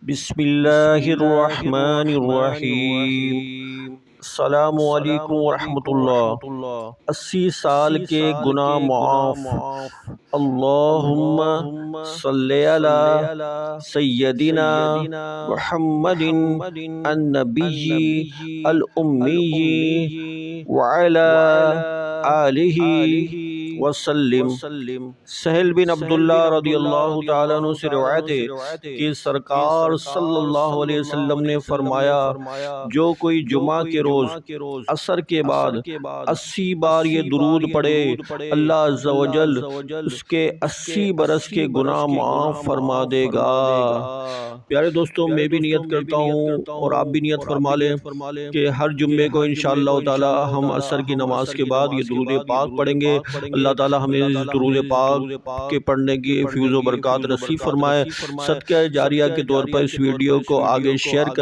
بسم اللہ الرحمن الرحیم۔ السلام علیکم ورحمۃ اللہ۔ 80 سال کے گناہ معاف۔ اللہم صلی علی سیدنا محمد النبی الامی وعلی آلہ وسلم۔ سہل بن عبداللہ رضی اللہ تعالیٰ عنہ سے روایت ہے کہ سرکار صلی اللہ علیہ وسلم نے فرمایا، جو کوئی جمعہ کے روز عصر کے بعد 80 بار یہ درود پڑھے، اللہ عز و جل اس کے 80 برس کے گناہ معاف فرما دے گا۔ پیارے دوستوں، میں بھی نیت کرتا ہوں اور آپ بھی نیت فرما لیں کہ ہر جمعے کو انشاءاللہ تعالی ہم عصر کی نماز کے بعد یہ درود پاک پڑھیں گے۔ اللہ تعالی ہمیں اس درود پاک کے پڑھنے کی فیض و برکات نصیب فرمائے۔ صدقہ جاریہ کے طور پر اس ویڈیو کو آگے شیئر کریں۔